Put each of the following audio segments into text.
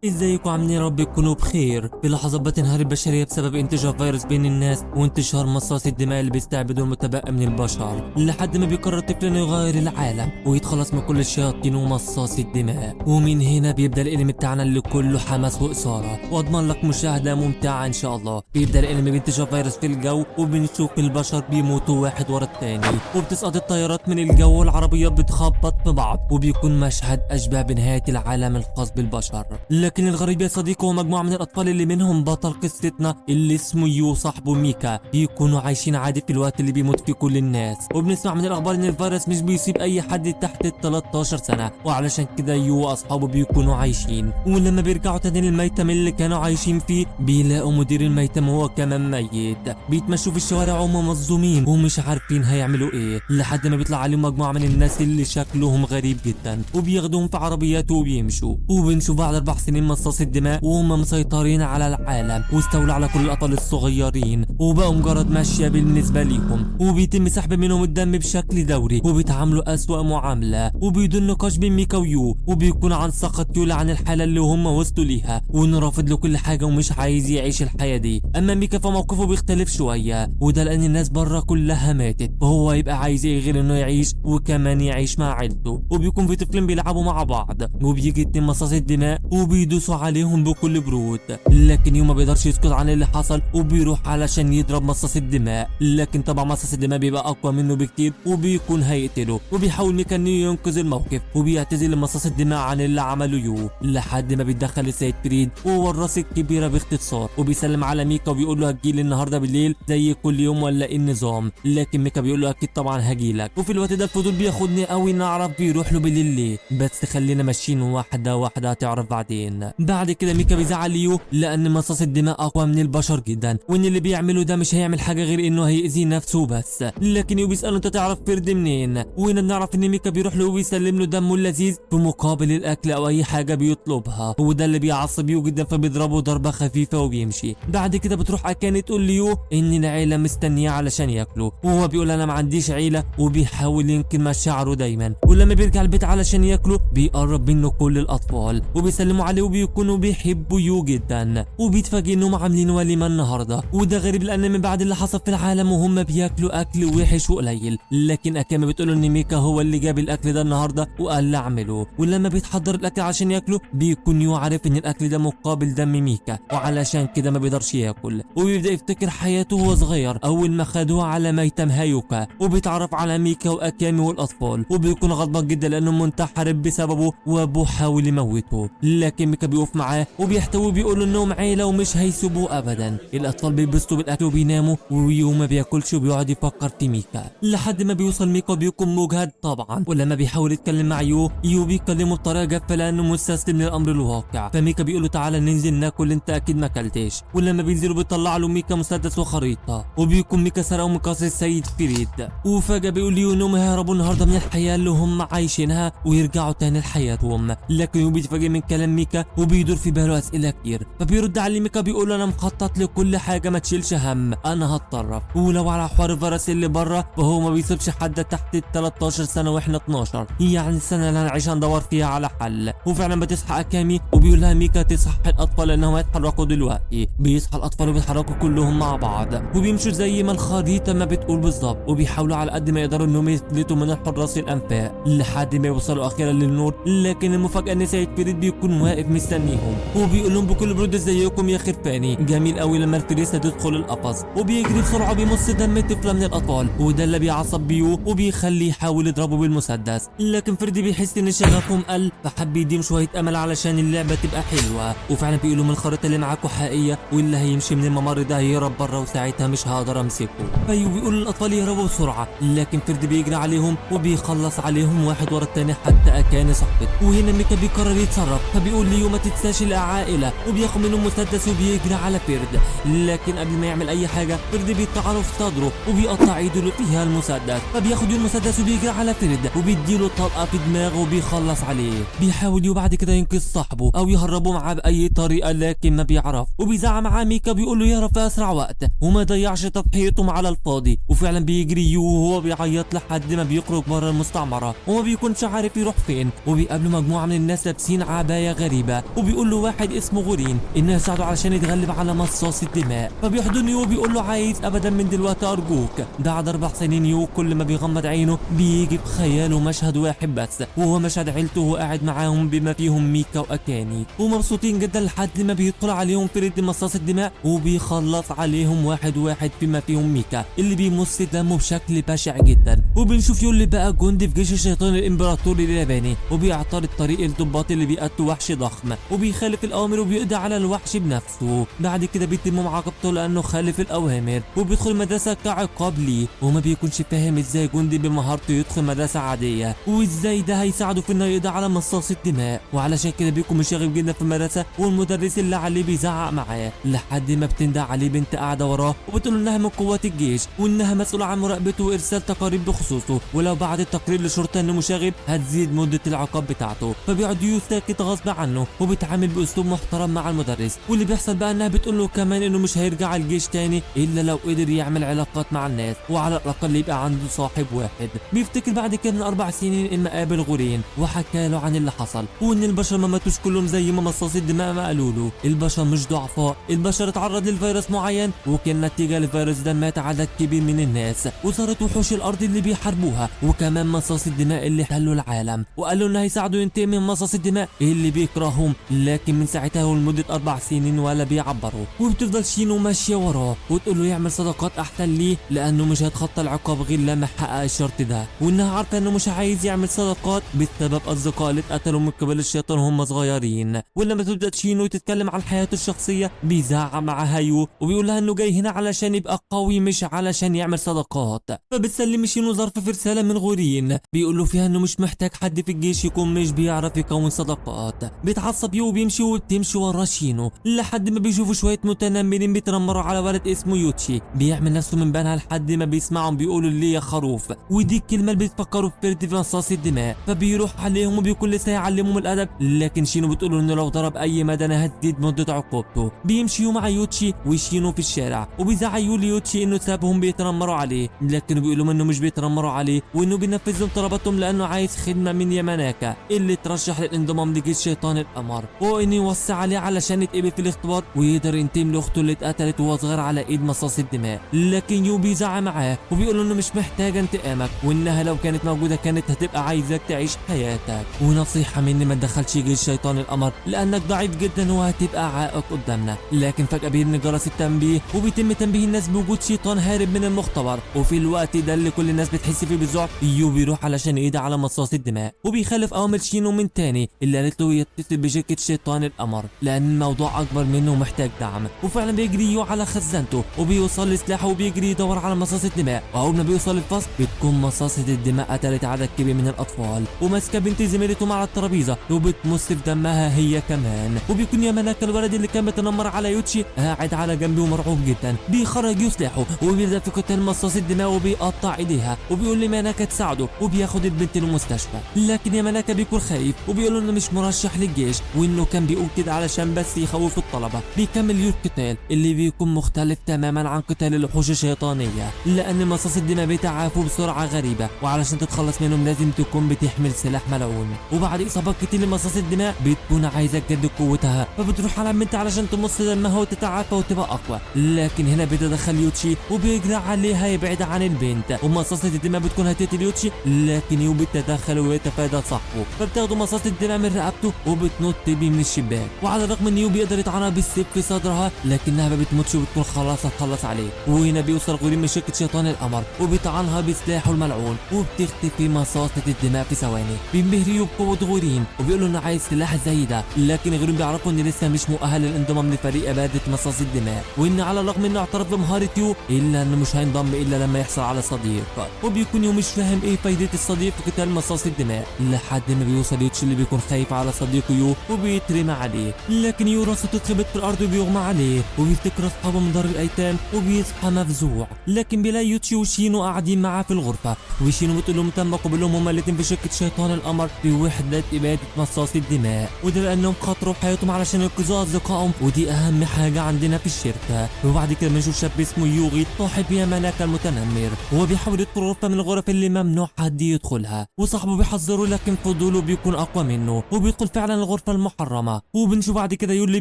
ازيكم عاملين؟ يا رب تكونوا بخير. في لحظات بتنهار البشريه بسبب انتشار فيروس بين الناس وانتشار مصاص الدماء اللي بيستعبدوا المتبقى من البشر، لحد ما بيقرر طفل انه يغير العالم ويتخلص من كل الشياطين ومصاص الدماء. ومن هنا بيبدا الانمي بتاعنا اللي كله حماس واثاره، واضمن لك مشاهده ممتعه ان شاء الله. بيبدا الانمي بانتشار فيروس في الجو، وبنشوف البشر بيموتوا واحد ورا الثاني، وبتسقط الطيارات من الجو والعربيات بتخبط في بعض، وبيكون مشهد اشبه بنهايه العالم الخاص بالبشر. لكن الغريب يا صديقي هو مجموعة من الأطفال اللي منهم بطل قصتنا اللي اسمه يو صاحبه ميكا، بيكونوا عايشين عادي في الوقت اللي بيموت فيه كل الناس. وبنسمع من الأخبار إن الفيروس مش بيصيب أي حد تحت ال 13 سنة، وعلشان كده يو وأصحابه بيكونوا عايشين. ولما بيرجعوا تاني للميتم اللي كانوا عايشين فيه، بيلاقوا مدير الميتم هو كمان ميت. بيتمشوا في الشوارع وهم مصدومين ومش عارفين هيعملوا إيه، لحد ما بيطلع عليهم مجموعة من الناس اللي شكلهم غريب جدا، وبياخدوهم في عربيات وبيمشوا. وبنشوف بعد 4 سنين مصاص الدماء وهم مسيطرين على العالم، واستولوا على كل الاطفال الصغيرين، وبقوا مجرد ماشيه بالنسبه ليهم، وبيتم سحب منهم الدم بشكل دوري، وبيتعاملوا اسوأ معامله. وبيدور نقاش بين ميكا ويو، وبيكون عن سخط يو عن الحاله اللي هم وصلوا ليها، وانه رافض له كل حاجه ومش عايز يعيش الحياه دي. اما ميكا فموقفه بيختلف شويه، وده لان الناس بره كلها ماتت، وهو يبقى عايز ايه غير انه يعيش وكمان يعيش مع عيلته. وبيكون في طفلين بيلعبوا مع بعض، وبيجي 2 مصاص الدماء وبيدوسوا عليهم بكل برود. لكن يوم ما بيقدرش يسكت عن اللي حصل، وبيروح علشان يضرب مصاص الدماء. لكن طبعا مصاص الدماء بيبقى اقوى منه بكتير وبيكون هيقتله، وبيحاول ميكا انه ينقذ الموقف، وبيعتذر لمصاص الدماء عن اللي عمله يو، لحد ما بيتدخل السيد فريد وهو الراس الكبيره باختصار، وبيسلم على ميكا وبيقول له هتجيلي النهارده بالليل زي كل يوم ولا ايه النظام. لكن ميكا بيقول له اكيد طبعا هجيلك. وفي الوقت ده الفضول بياخدني قوي نعرف بيروح له بالليل ليه، بس خلينا ماشيين واحده واحده هتعرف بعدين. بعد كده ميكا بيزعل يو لان مصاص الدماء اقوى من البشر جدا، وان اللي بيعمله ده مش هيعمل حاجه غير انه هيأذي نفسه بس. لكن يو بيساله انت تعرف فرد منين، وهنا بنعرف ان ميكا بيروح له وبيسلم له دمه اللذيذ في مقابل الاكل او اي حاجه بيطلبها، وده اللي بيعصب يو جدا، فبيضربه ضربه خفيفه وبيمشي. بعد كده بتروح اكاني تقول ليو ان العيله مستنيه علشان ياكلوا، وهو بيقول انا ما عنديش عيله، وبيحاول ينكر مشاعره دايما. ولما بيرجع البيت علشان ياكلوا بيقرب منه كل الاطفال وبيسلموا عليه وبيكونوا بيحبوا يو جدا، وبيتفاجئ انهم عاملين وليمه النهارده. وده غريب لان من بعد اللي حصل في العالم وهم بياكلوا اكل وحش وقليل. لكن اكامي بتقول ان ميكا هو اللي جاب الاكل ده النهارده وقال له اعمله. ولما بيتحضر الاكل عشان ياكله بيكون يو عارف ان الاكل ده مقابل دم ميكا، وعلشان كده ما بيقدرش ياكل. وبيبدا يفتكر حياته وهو صغير اول ما خدوه على ميتم هايوكا، وبيتعرف على ميكا واكامي والاطفال، وبيكون غضبان جدا لانه منتحر بسببه وابوه حاول يموته. لكن ميكا بيقف معاه وبيحتوي بيقول انهم عيله ومش هيسيبوه ابدا. الاطفال بيتبسطوا بالاكل وبيناموا، ويو ما بياكلش وبيقعد يفكر في ميكا، لحد ما بيوصل ميكا وبيكون مجهد طبعا. ولما بيحاول يتكلم مع يو بيكلمه بطريقه جافه لانه مستسلم للامر الواقع. فميكا بيقول له تعالى ننزل ناكل، انت اكيد ما اكلتش. ولما بينزلوا بيطلع له ميكا مسدس وخريطه، وبيكون ميكا سرقه من قصر السيد فريد. وفجاه بيقول يو انهم هيهربوا النهارده من الحياه اللي هم عايشينها ويرجعوا تاني لحياتهم. لكن يو بيتفاجئ من كلام ميكا وبيدور في باله اسئله كتير، فبيرد عليه ميكا بيقول انا مخطط لكل حاجه ما تشيلش هم، انا هتصرف. ولو على حوار الفيروس اللي بره فهو ما بيسيبش حد تحت ال 13 سنه واحنا 12، يعني السنه اللي هنعيشها ندور فيها على حل. وفعلا بتصحى اكامي وبيقول لها ميكا تصحي الاطفال لانهم هيتحركوا دلوقتي. بيصحى الاطفال وبيتحركوا كلهم مع بعض، وبيمشوا زي ما الخريطه ما بتقول بالظبط، وبيحاولوا على قد ما يقدروا انهم يفلتوا من الحراس الانفاق لحد ما يوصلوا اخيرا للنور. لكن المفاجاه ان سيد فريد بيكون واقف مستنيهم، وبيقول لهم بكل برود ازيكم يا خرفاني. جميل قوي لما الفريسه تدخل القفص، وبيجري بسرعه بيمص دم طفله من الاطفال، وده اللي بيعصب بيو وبيخليه يحاول يضربه بالمسدس. لكن فريدي بيحس ان شغفهم قل، فحب يديهم شويه امل علشان اللعبه تبقى حلوه. وفعلا بيقول لهم الخريطه اللي معاكم حقيقيه، واللي هيمشي من الممر ده هيهرب بره وساعتها مش هقدر امسكه. فيو بيقول للاطفال يهربوا بسرعه، لكن فريدي بيجري عليهم وبيخلص عليهم واحد ورا التاني حتى اكاني صاحبته. وهنا ميكا بيقرر يتصرف، فبيقول ليو ما تنساش العائله، وبياخد منهم مسدس وبيجري على فرد. لكن قبل ما يعمل اي حاجه فرد بيطعنه في صدره وبيقطع ايده اللي فيها المسدس، فبياخد يو المسدس وبيجري على فرد وبيديله طلقه في دماغه وبيخلص عليه. بيحاول يو بعد كده ينقذ صاحبه او يهربه معاه باي طريقه، لكن ما بيعرف. وبيزعق معاه ميكا بيقول له يهرب في اسرع وقت وما يضيعش تضحيتهم على الفاضي. وفعلا بيجري يو وهو بيعيط لحد ما بيخرج بره المستعمره وما بيكونش عارف يروح فين. وبيقابله مجموعه من الناس لابسين عبايه غريبه غريبة، وبيقول له واحد اسمه غورين انه يساعده علشان يتغلب على مصاص الدماء. فبيحضن يو وبيقول له عايز ابدا من دلوقتي ارجوك. بعد 4 سنين يو كل ما بيغمض عينه بيجي بخياله مشهد واحد بس، وهو مشهد عيلته وهو قاعد معاهم بما فيهم ميكا واكاني، ومبسوطين جدا لحد ما بيدخل عليهم فريد مصاص الدماء وبيخلص عليهم واحد واحد بما فيهم ميكا اللي بيمص دمه بشكل بشع جدا. وبنشوف يو اللي بقى جندي في جيش الشيطان الامبراطوري الياباني، وبيعترض طريق الضباط اللي بيقتلوا وحش ضخم وبيخالف الاوامر وبيقضي على الوحش بنفسه. بعد كده بيتم معاقبته لانه خالف الاوامر، وبيدخل المدرسه كعقاب ليه، وما بيكونش فاهم ازاي جندي بمهارته يدخل مدرسه عاديه وازاي ده هيساعده في انه يقضي على مصاص الدماء. وعلشان كده بيكون مشاغب جدا في المدرسه، والمدرس اللي عليه بيزعق معاه لحد ما بتندى عليه بنت قاعده وراه وبتقول انها من قوات الجيش وانها مسؤوله عن مراقبته وارسال تقارير بخصوصه، ولو بعد التقرير للشرطه انه مشاغب هتزيد مده العقاب بتاعته. فبيقعد يو ساكت غصب عنه وبيتعامل باسلوب محترم مع المدرس. واللي بيحصل بقى انها بتقول له كمان انه مش هيرجع الجيش تاني الا لو قدر يعمل علاقات مع الناس، وعلى الاقل يبقى عنده صاحب واحد. بيفتكر بعد كده من 4 سنين ان قابل غورين وحكى له عن اللي حصل، وان البشر ما ماتوش كلهم زي ما مصاصي الدماء ما قالوا له. البشر مش ضعفاء، البشر اتعرض للفيروس معين وكان نتيجه للفيروس ده مات عدد كبير من الناس، وصارت وحوش الارض اللي بيحاربوها، وكمان مصاصي الدماء اللي حلوا العالم، وقالوا انه هيساعدوا ينتقم من مصاصي الدماء اللي بيكرههم. لكن من ساعتها ولمده 4 سنين ولا بيعبروا. وبتفضل شينو ماشيه وراه وتقول له يعمل صداقات احسن ليه لانه مش هيتخطى العقاب غير لما يحقق الشرط ده، وانها عارفه انه مش عايز يعمل صداقات بسبب اصدقاء اللي اتقتلوا من قبل الشيطان وهم صغيرين. ولما تبدا شينو تتكلم عن حياته الشخصيه بيزعق معاها يو وبيقول لها انه جاي هنا علشان يبقى قوي مش علشان يعمل صداقات. فبتسلم شينو ظرف في رساله من غورين بيقول له فيها انه مش محتاج حد في الجيش يكون مش بيعرف يكون صداقات. بيتعصب يو وبيمشي وبتمشي ورا شينو لحد ما بيشوفوا شويه متنمرين بيتنمروا على ولد اسمه يوتشي بيعمل نفسه من بينها لحد ما بيسمعهم بيقولوا ليه يا خروف، ودي الكلمه اللي بتفكروا في فرد في مصاص الدماء. فبيروح عليهم وبيكون لسه يعلمهم الادب، لكن شينو بتقول انه لو ضرب اي مدنه هتزيد مده عقوبته. بيمشي مع يوتشي وشينو في الشارع وبيزعق ليوتشي انه سابهم بيتنمروا عليه، لكن بيقولوا انه مش بيتنمروا عليه وانه بينفذ لهم طلباتهم لانه عايز خدمه من ياماناكا اللي ترشح للانضمام لجيش شيطان القمر، وانه يوصي عليه علشان يتقبل في الاختبار ويقدر ينتقم لاخته اللي اتقتلت وهو صغير على ايد مصاص الدماء. لكن يو بيزعق معاه وبيقول انه مش محتاجه انتقامك، وانها لو كانت موجوده كانت هتبقى عايزاك تعيش حياتك، ونصيحه مني ما تدخلش جيش شيطان القمر لانك ضعيف جدا وهتبقى عائق قدامنا. لكن فجاه بيرن جرس التنبيه وبيتم تنبيه الناس بوجود شيطان هارب من المختبر، وفي الوقت ده اللي كل الناس بتحس فيه بالذعر يو بيروح علشان يقضي على مصاص الدماء، وبيخالف اوامر شينو من تاني اللي قالت له يتصل بشركه شيطان القمر لان الموضوع اكبر منه ومحتاج دعم. وفعلا بيجري يو على خزانته وبيوصل لسلاحه وبيجري يدور على مصاص الدماء، واول ما بيوصل الفصل بتكون مصاصه الدماء قتلت عدد كبير من الاطفال وماسكه بنت زميلتهم على الترابيزه وبتمص في دمها هي كمان. وبيكون ياماناكا الولد اللي كان بيتنمر على يوتشي قاعد على جنبه ومرعوب جدا، بيخرج يو سلاحه وبيبدا في قتال مصاص الدماء وبيقطع ايديها وبيقول لياماناكا تساعده وبياخد البنت للمستشفى. لكن ياماناكا بيكون خايف وبيقول انه مش مرشح للجيش وانه كان بيقول كده علشان بس يخوف الطلبه. بيكمل يو القتال اللي بيكون مختلف تماما عن قتال الوحوش الشيطانيه لان مصاص الدماء بيتعافوا بسرعه غريبه، وعلشان تتخلص منهم لازم تكون بتحمل سلاح ملعون. وبعد اصابات كتير لمصاص الدماء بتكون عايزه تجدد قوتها، فبتروح على البنت علشان تمص دمها وتتعافى وتبقى اقوى. لكن هنا بيتدخل يوتشي وبيجري عليها يبعد عن البنت، ومصاصه الدماء بتكون هتقتل يوتشي لكن يو بيتدخل ويتفادى صاحبه، فبتاخده مصاصه الدماء من رقبته وبتنط بيه من الشباك. وعلى الرغم ان يو بيقدر يطعنها بالسيف في صدرها لكنها ما بتموتش وبتكون خلاص هتخلص عليه. وهنا بيوصل غورين من شركه شيطان القمر وبيطعنها بسلاحه الملعون وبتختفي مصاصه الدماء في ثواني. بينبهر يو بقوه غورين وبيقول له انه عايز سلاح زي ده، لكن غورين بيعرفوا ان لسه مش مؤهل للانضمام لفريق اباده مصاص الدماء، وان على الرغم انه اعترف بمهاره يو الا انه مش هينضم الا لما يحصل على صديق. وبيكون يو مش فاهم ايه فايده الصديق في قتال مصاص الدماء لحد ما بيوصل يوتشي اللي بيكون خايف على صديقه يو وبيترمى عليه، لكن يو راسه تتخبط في الارض وبيغمى عليه وبيفتكر اصحابه من دار الايتام وبيصحى مفزوع. لكن بيلاقي يوتشي وشينو قاعدين معاه في الغرفه، وشينو بتقول لهم تم قبولهم هما الاتنين في شركه شيطان القمر في وحده اباده مصاص الدماء، وده لانهم خاطروا بحياتهم علشان ينقذوا اصدقائهم، ودي اهم حاجه عندنا في الشركه. وبعد كده بنشوف شاب اسمه يوغي صاحب ياماناكا المتنمر، وهو بيحاول يدخل غرفه من الغرف اللي ممنوع حد يدخلها، وصاحبه بيحذره لكن فضوله بيكون اقوى منه وبيدخل فعلا الغرفه الغرفة المحرمة. وبنشوف بعد كده يولي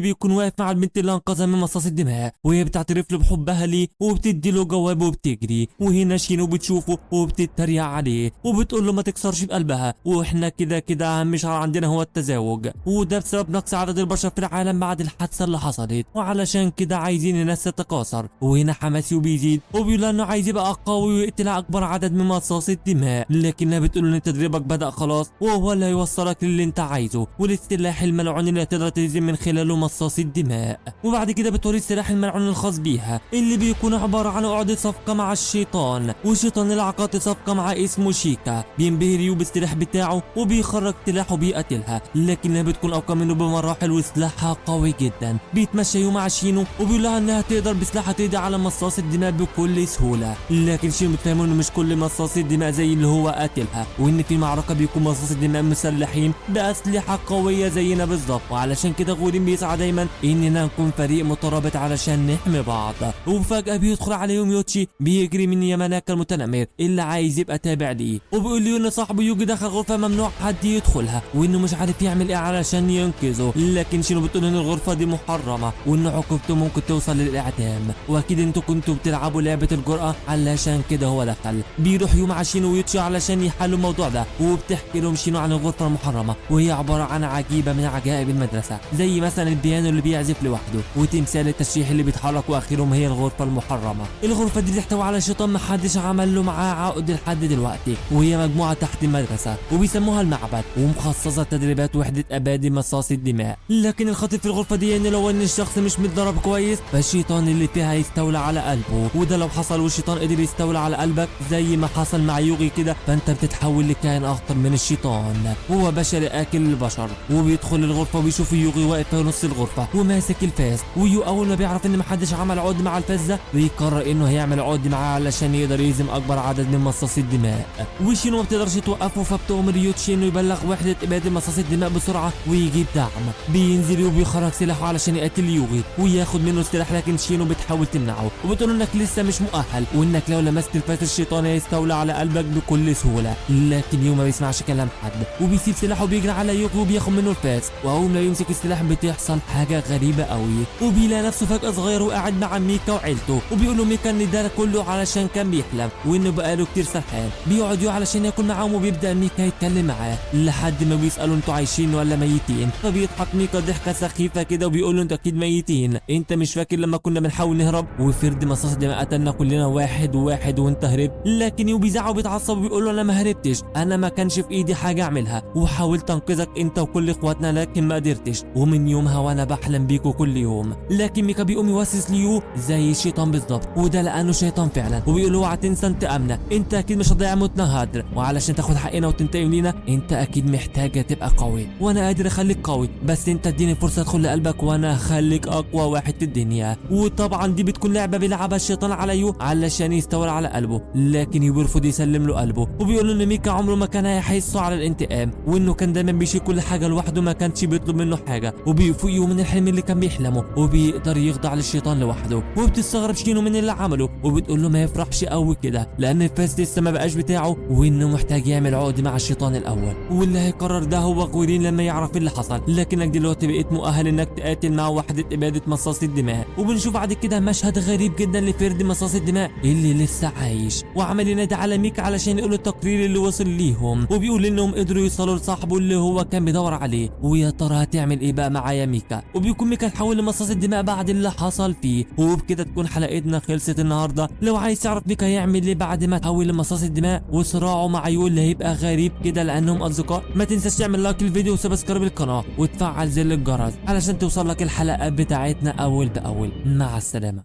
بيكون واقف مع البنت اللي انقذها من مصاص الدماء، وهي بتعترف له بحبها ليه وبتدي له جواب وبتجري. وهنا شينو بتشوفه وبتتريق عليه وبتقول له ما تكسرش في قلبها، واحنا كده كده اهم شعار عندنا هو التزاوج، وده بسبب نقص عدد البشر في العالم بعد الحادثة اللي حصلت، وعلشان كده عايزين الناس تتكاثر. وهنا حماسي وبيزيد وبيقول انه عايز يبقى قوي ويقتل اكبر عدد من مصاص الدماء، لكنها بتقول ان تدريبك بدأ خلاص وهو اللي هيوصلك للي انت عايزه والسلاح الملعون اللي هتقدر تهزم من خلاله مصاص الدماء. وبعد كده بتوري السلاح الملعون الخاص بيها اللي بيكون عبارة عن عقدة صفقة مع الشيطان، وشيطان العقاد صفقة مع اسمه شيكا. بينبهر يو بالسلاح بتاعه وبيخرج سلاحه وبيقتلها، لكنها بتكون اقوى منه بمراحل وسلاحها قوي جدا. بيتمشى يو مع شينو وبيقول لها انها تقدر بسلاحها تقضي على مصاص الدماء بكل سهولة، لكن شينو بتفهم انه مش كل مصاص الدماء زي اللي هو قاتلها، وان في معركة بيكون مصاص الدماء مسلحين بأسلحة قوية زينا بالظبط، وعلشان كده غورين بيسعى دايما اننا نكون فريق مترابط علشان نحمي بعض. وفجأة بيدخل عليهم يوتشي بيجري من ياماناكا المتنمر اللي عايز يبقى تابع ليه، وبيقول لي ان صاحبه يوجي دخل غرفة ممنوع حد يدخلها وانه مش عارف يعمل ايه علشان ينقذه، لكن شينو بتقول ان الغرفة دي محرمة وان عقوبته ممكن توصل للاعدام، واكيد انتوا كنتوا بتلعبوا لعبة الجرأة علشان كده هو دخل. بيروح يو مع شينو ويوتشي علشان يحلوا الموضوع ده، وبتحكي لهم شينو عن الغرفة المحرمة وهي عبارة عن عجيبة من عجائب المدرسة، زي مثلا البيانو اللي بيعزف لوحده وتمثال التشريح اللي بيتحرك، واخرهم هي الغرفة المحرمة. الغرفة دي بتحتوي على شيطان محدش عمل له معاه عقد لحد دلوقتي، وهي مجموعة تحت المدرسة وبيسموها المعبد، ومخصصة تدريبات وحدة ابادي مصاص الدماء. لكن الخطير في الغرفة دي ان لو ان الشخص مش متدرب كويس فالشيطان اللي فيها يستولى على قلبه، وده لو حصل والشيطان قدر يستولى على قلبك زي ما حصل مع يوغي كده فانت بتتحول لكائن اخطر من الشيطان. هو بشري اكل البشر، وبيدخل الغرفة وبيشوف يوغي واقف في نص الغرفة وماسك الفاس، ويو اول ما بيعرف ان محدش عمل عقد مع الفاس ده بيقرر انه هيعمل عقد معاه علشان يقدر يهزم اكبر عدد من مصاصي الدماء. وشينو ما بتقدرش توقفه فبتؤمر يوتشي انه يبلغ وحدة ابادة مصاصي الدماء بسرعة ويجيب دعم. بينزل وبيخرج سلاحه علشان يقتل يوغي وياخد منه السلاح، لكن شينو بتحاول تمنعه وبتقول انك لسه مش مؤهل وانك لو لمست الفاس الشيطان هيستولى على قلبك بكل سهولة، لكن يو ما بيسمعش كلام حد وبيسيب سلاحه وبيجري على يوغي وبياخد منه الفاس. واول ما يمسك السلاح بتحصل حاجة غريبة قوي، وبيلاقي نفسه فجأة صغير وقاعد مع ميكا وعيلته، وبيقول له ميكا ان ده كله علشان كان بيحلم وانه بقاله كتير سرحان. بيقعد يو علشان ياكل معاهم وبيبدأ ميكا يتكلم معاه لحد ما بيسألوا انتوا عايشين ولا ميتين، فبيضحك ميكا ضحكة سخيفة كده وبيقول له انتوا اكيد ميتين، انت مش فاكر لما كنا بنحاول نهرب وفرد مصاص الدماء قتلنا كلنا واحد وواحد وانت هربت؟ لكن يو بيزعق وبيتعصب وبيقول له انا ما هربتش، انا ما كانش في ايدي حاجة اعملها وحاولت انقذك انت وكل اخواتنا لكن ما قدرتش، ومن يومها وانا بحلم بيكوا كل يوم. لكن ميكا بيقوم يوسوس ليو زي الشيطان بالظبط، وده لانه شيطان فعلا، وبيقول له اوعى تنسى انتقامنا، انت اكيد مش هتضيع موتنا هدر، وعلشان تاخد حقنا وتنتقم لينا انت اكيد محتاجه تبقى قوي، وانا قادر اخليك قوي بس انت اديني فرصه ادخل لقلبك وانا هخليك اقوى واحد في الدنيا. وطبعا دي بتكون لعبه بيلعبها الشيطان على يو علشان يستولى على قلبه، لكن يو بيرفض يسلم له قلبه وبيقول له ان ميكا عمره ما كان هيحسه على الانتقام، وانه كان دايما بيشيل كل حاجه لوحده ما كانش بيطلب منه حاجه، وبيفوق يو من الحلم اللي كان بيحلمه وبيقدر يخضع للشيطان لوحده. وبتستغرب شينو من اللي عمله وبتقول له ما يفرحش قوي كده لان الفاس لسه ما بقاش بتاعه وانه محتاج يعمل عقد مع الشيطان الاول، واللي هيقرر ده هو غورين لما يعرف اللي حصل، لكنك دلوقتي بقيت مؤهل انك تقاتل مع وحده اباده مصاص الدماء. وبنشوف بعد كده مشهد غريب جدا لفرد مصاص الدماء اللي لسه عايش وعمل ينادي على ميكا علشان يقول التقرير اللي وصل ليهم، وبيقول انهم قدروا يوصلوا لصاحبه اللي هو كان بيدور عليه. ويا ترى هتعمل ايه بقى معايا ميكا؟ وبيكون ميكا اتحول لمصاص الدماء بعد اللي حصل فيه. وبكده تكون حلقتنا خلصت النهارده. لو عايز تعرف ميكا يعمل ايه بعد ما تحول لمصاص الدماء وصراعه مع يو اللي هيبقى غريب كده لانهم اصدقاء، ما تنساش تعمل لايك للفيديو وسبسكرايب للقناه وتفعل زر الجرس علشان توصل لك الحلقات بتاعتنا اول باول. مع السلامه.